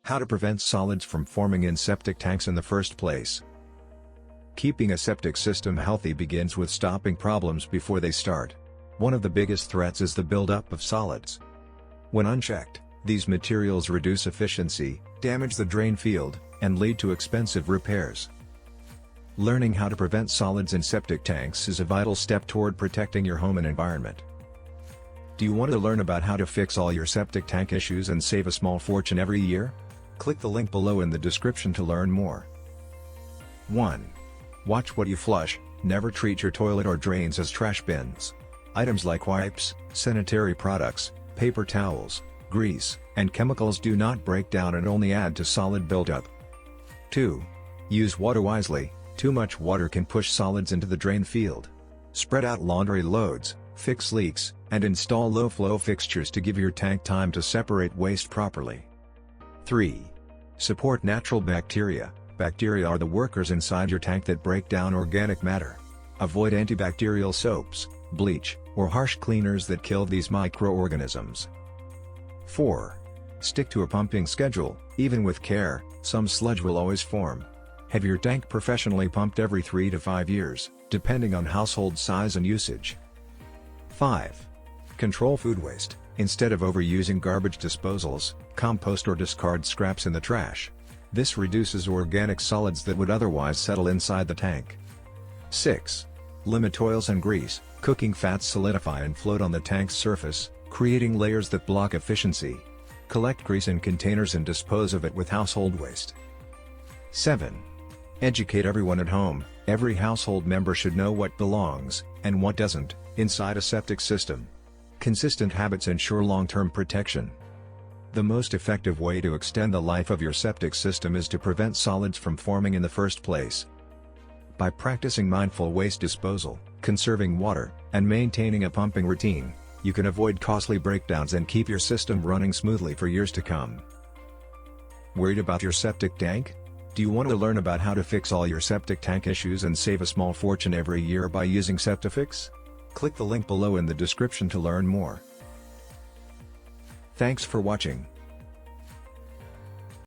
How to prevent solids from forming in septic tanks in the first place. Keeping a septic system healthy begins with stopping problems before they start. One of the biggest threats is the buildup of solids. When unchecked, these materials reduce efficiency, damage the drain field, and lead to expensive repairs. Learning how to prevent solids in septic tanks is a vital step toward protecting your home and environment. Do you want to learn about how to fix all your septic tank issues and save a small fortune every year? Click the link below in the description to learn more. 1. Watch what you flush. Never treat your toilet or drains as trash bins. Items like wipes, sanitary products, paper towels, grease, and chemicals do not break down and only add to solid buildup. 2. Use water wisely. Too much water can push solids into the drain field. Spread out laundry loads, fix leaks, and install low-flow fixtures to give your tank time to separate waste properly. 3. Support natural bacteria. Bacteria are the workers inside your tank that break down organic matter. Avoid antibacterial soaps, bleach, or harsh cleaners that kill these microorganisms. 4. Stick to a pumping schedule. Even with care, some sludge will always form. Have your tank professionally pumped every 3 to 5 years, depending on household size and usage. 5. Control food waste. Instead of overusing garbage disposals, compost or discard scraps in the trash. This reduces organic solids that would otherwise settle inside the tank. 6. Limit oils and grease. Cooking fats solidify and float on the tank's surface, creating layers that block efficiency. Collect grease in containers and dispose of it with household waste. 7. Educate everyone at home. Every household member should know what belongs, and what doesn't, inside a septic system. Consistent habits ensure long-term protection. The most effective way to extend the life of your septic system is to prevent solids from forming in the first place. By practicing mindful waste disposal, conserving water, and maintaining a pumping routine, you can avoid costly breakdowns and keep your system running smoothly for years to come. Worried about your septic tank? Do you want to learn about how to fix all your septic tank issues and save a small fortune every year by using Septifix? Click the link below in the description to learn more. Thanks for watching.